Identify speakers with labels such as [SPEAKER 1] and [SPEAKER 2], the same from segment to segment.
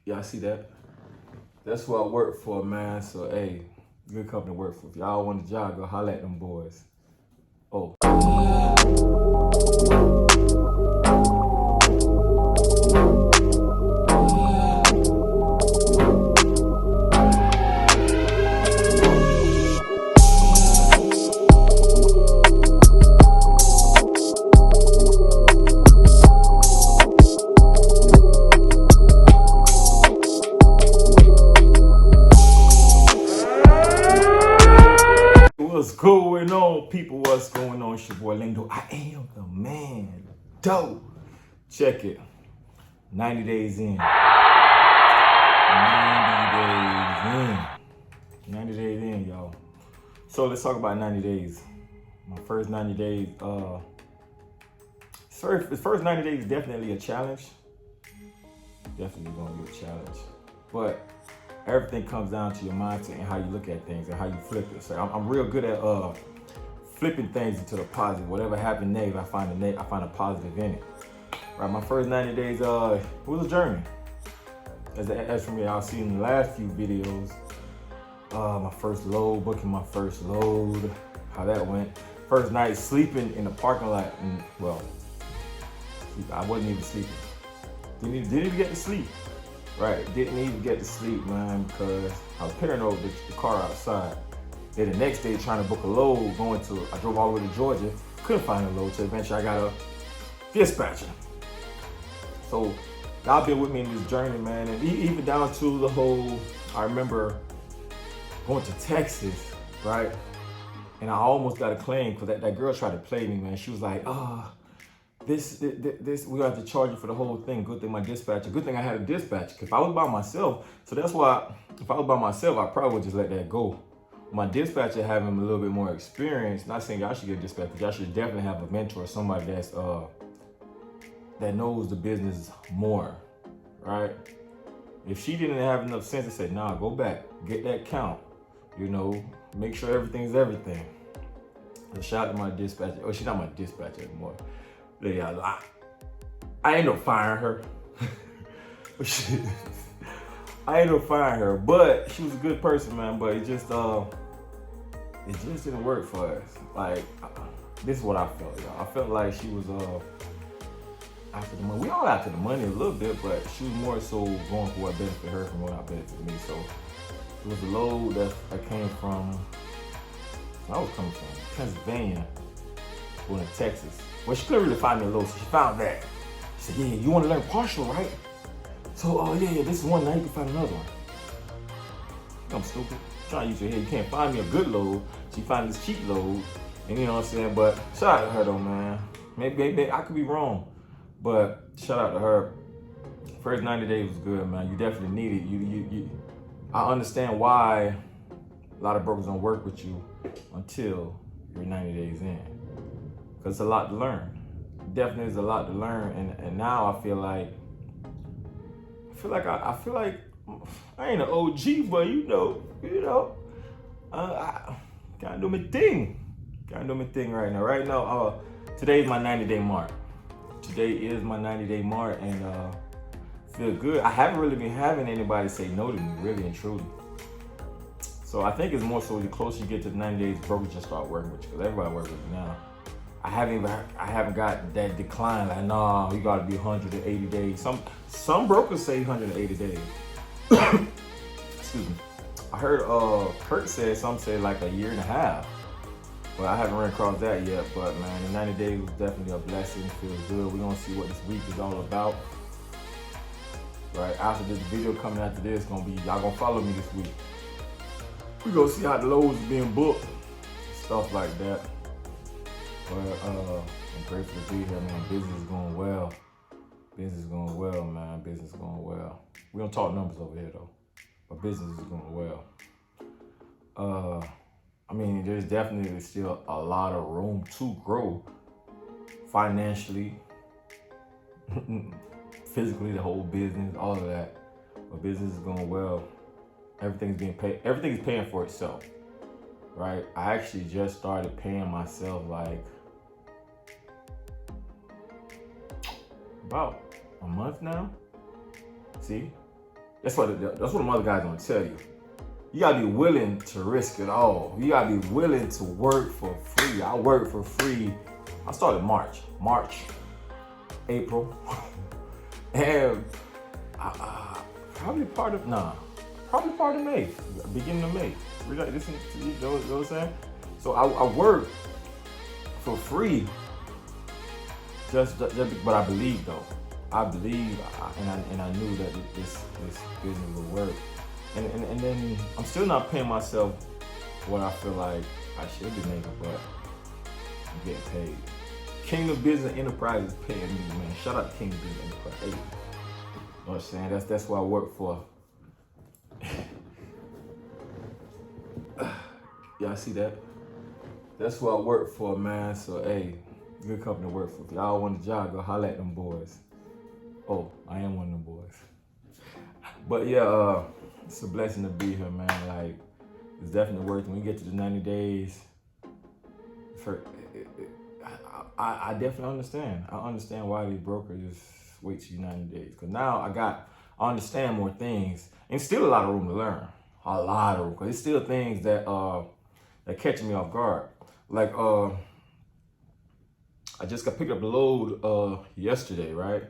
[SPEAKER 1] Y'all see that? That's what I work for, man. So hey, good company to work for. If y'all want a job, go holler at them boys. Oh. What's going on, people? What's going on? It's your boy Lindo. I am the man. Dope. Check it. 90 days in. 90 days in, y'all. So let's talk about 90 days. My first 90 days. The first 90 days is definitely a challenge. Definitely gonna be a challenge. But everything comes down to your mindset and how you look at things and how you flip it. So I'm real good at flipping things into the positive. Whatever happened negative, I find a positive in it. Right, my first 90 days it was a journey. As for me, I'll see in the last few videos, my first load, booking my first load, how that went. First night sleeping in the parking lot, and well, I wasn't even sleeping. Didn't even get to sleep. Right, didn't even get to sleep, man, because I was paranoid with the car outside. Then the next day, trying to book a load, I drove all the way to Georgia, couldn't find a load, so eventually I got a dispatcher. So y'all been with me in this journey, man, and even down to the whole, I remember going to Texas, right? And I almost got a claim because that girl tried to play me, man. She was like, this, we have to charge you for the whole thing. Good thing good thing I had a dispatcher. If I was by myself, so that's why, if I was by myself, I probably would just let that go. My dispatcher having a little bit more experience, not saying y'all should get a dispatcher, y'all should definitely have a mentor, somebody that's, that knows the business more, right? If she didn't have enough sense to say, nah, go back, get that count, make sure everything's everything. So shout out to my dispatcher. Oh, she's not my dispatcher anymore. Yeah, I ain't no firing her. I ain't no firing her, but she was a good person, man. But it just didn't work for us. Like, this is what I felt, y'all. I felt like she was after the money. We all after the money a little bit, but she was more so going for what benefited her from what benefited me. So it was a load that came from. I was coming from Pennsylvania, going to Texas. Well, she couldn't really find me a load, so she found that. She said, yeah, you want to learn partial, right? So, yeah, this is one, now you can find another one. I'm stupid. Trying to use your head. You can't find me a good load. She found this cheap load, and you know what I'm saying? But shout out to her, though, man. Maybe I could be wrong, but shout out to her. First 90 days was good, man. You definitely need it. I understand why a lot of brokers don't work with you until you're 90 days in. Because it's a lot to learn. Definitely is a lot to learn. And now I feel like I ain't an OG, but I gotta do my thing. Gotta do my thing right now. Right now, today is my 90-day mark. Today is my 90-day mark, and feel good. I haven't really been having anybody say no to me, really and truly. So I think it's more so the closer you get to the 90 days, brokers just start working with you, because everybody works with you now. I haven't got that decline, like, nah, you gotta be 180 days. Some brokers say 180 days. Excuse me. I heard Kurt said, some say like a year and a half. But I haven't run across that yet. But man, the 90 days was definitely a blessing. Feels good. We're gonna see what this week is all about. Right after this video coming after this, y'all gonna follow me this week. We gonna see how the loads are being booked, stuff like that. But I'm grateful to be here, man. Business is going well. Business is going well, man. Business is going well. We don't talk numbers over here though, but business is going well. I mean, there's definitely still a lot of room to grow financially, physically, the whole business, all of that. But business is going well. Everything's being paid. Everything is paying for itself, right? I actually just started paying myself like about a month now. See, That's what them other guys gonna tell you. You gotta be willing to risk it all. You gotta be willing to work for free. I worked for free. I started March, April, and probably part of May, beginning of May. You know what I'm saying? So I worked for free, just but I believe though. I believe, and I knew that this business would work. And then I'm still not paying myself what I feel like I should be making, but I'm getting paid. Kingdom Business Enterprise is paying me, man. Shout out to Kingdom Business Enterprise. Hey, you know what I'm saying? That's what I work for. Y'all see that? That's what I work for, man. So hey, good company to work for. If y'all want a job, go holler at them boys. Oh, I am one of them boys. But yeah, it's a blessing to be here, man. Like, it's definitely worth it. When you get to the 90 days, I definitely understand. I understand why these brokers just wait till 90 days. Because now I understand more things. And still a lot of room to learn. A lot of room. Because it's still things that catch me off guard. Like, I just got picked up the load yesterday, right?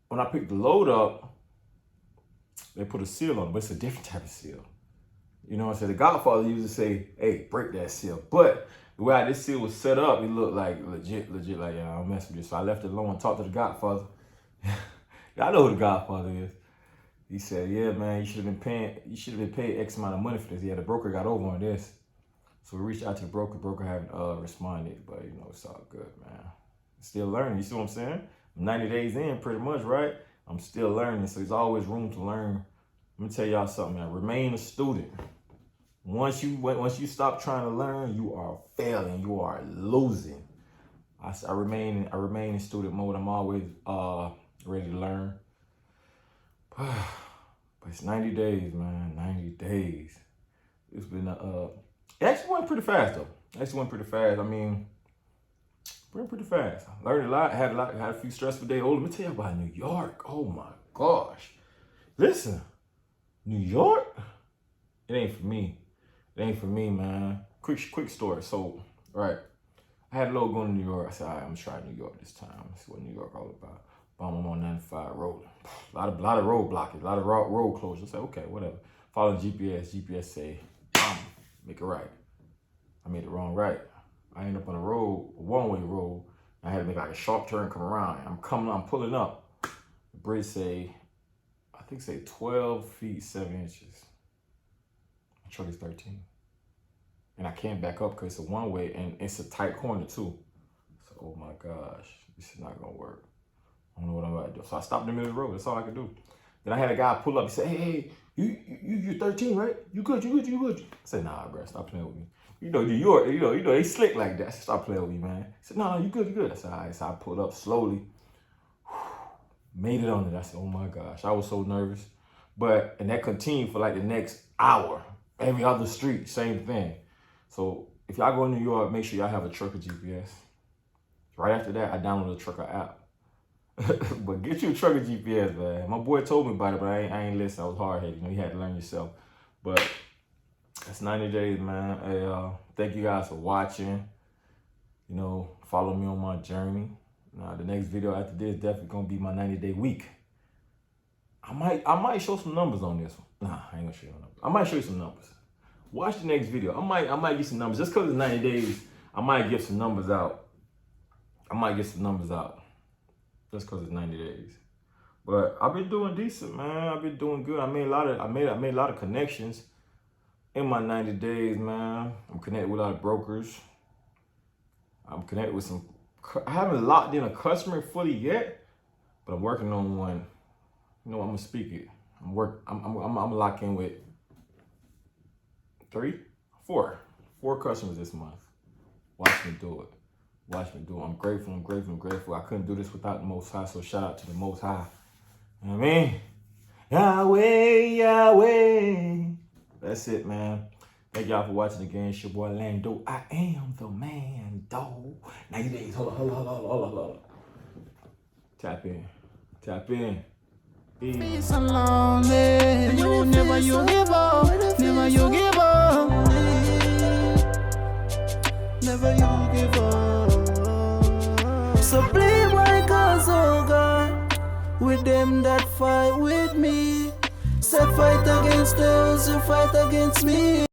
[SPEAKER 1] When I picked the load up, they put a seal on it, but it's a different type of seal. You know what I'm saying? The Godfather used to say, hey, break that seal. But the way this seal was set up, it looked like legit, like, yeah, I don't mess with this. So I left it alone and talked to the Godfather. Y'all know who the Godfather is. He said, yeah, man, you should have been paid X amount of money for this. Yeah, the broker got over on this. So we reached out to the broker. Broker haven't responded, but you know, it's all good, man. Still learning, you see what I'm saying? 90 days in, pretty much, right? I'm still learning, so there's always room to learn. Let me tell y'all something, man. Remain a student. Once you stop trying to learn, you are failing. You are losing. I remain in student mode. I'm always ready to learn. But it's 90 days, man. 90 days. It's been it actually went pretty fast though. I mean, went pretty fast. I learned a lot. Had a few stressful days. Oh, let me tell you about New York. Oh my gosh. Listen, New York, it ain't for me. It ain't for me, man. Quick story. So, right, I had a load going to New York. I said, all right, I'm gonna try New York this time. See what New York all about. Boom, I'm on 95 rolling. A lot of road blockage, a lot of road closures. I said, okay, whatever. Follow GPS. GPS say, make it right. I made the wrong right. I ended up on a road, a one-way road. I had to make like a sharp turn, come around. I'm pulling up. The bridge say 12 feet, 7 inches. My truck is 13. And I can't back up because it's a one-way and it's a tight corner too. So, oh my gosh, this is not gonna work. I don't know what I'm about to do. So I stopped in the middle of the road. That's all I could do. Then I had a guy pull up. He said, hey, you're 13, right? You good? I said, nah, bro, stop playing with me. You know, New York, you know, they slick like that. I said, stop playing with me, man. He said, no, you good. I said, all right. So I pulled up slowly. Made it on it. I said, oh my gosh. I was so nervous. And that continued for like the next hour. Every other street, same thing. So if y'all go to New York, make sure y'all have a trucker GPS. Right after that, I downloaded the trucker app. But get you a trucker GPS, man. My boy told me about it, but I ain't listen. I was hard-headed. You know, you had to learn yourself. But that's 90 days, man. Hey, thank you guys for watching. You know, follow me on my journey. The next video after this definitely gonna be my 90-day week. I might show some numbers on this one. Nah, I ain't gonna show you no numbers. I might show you some numbers. Watch the next video. I might get some numbers. Just because it's 90 days, I might get some numbers out. Just because it's 90 days. But I've been doing decent, man. I've been doing good. I made a lot of connections in my 90 days, man. I'm connected with a lot of brokers. I'm connected with some. I haven't locked in a customer fully yet, but I'm working on one. You know, I'm gonna speak it. I'm gonna lock in with 4 customers this month. Watch me do it. I'm grateful. I couldn't do this without the Most High, so shout out to the Most High. You know what I mean? Yahweh. That's it, man. Thank y'all for watching again. It's your boy Lando. I am the man, dog. 90 days. Hold on. Tap in.
[SPEAKER 2] Peace and lonely. You never you give up. Never you give up. Never you give up. So please, my cause, oh God, with them that fight with me. Say fight against those who fight against me.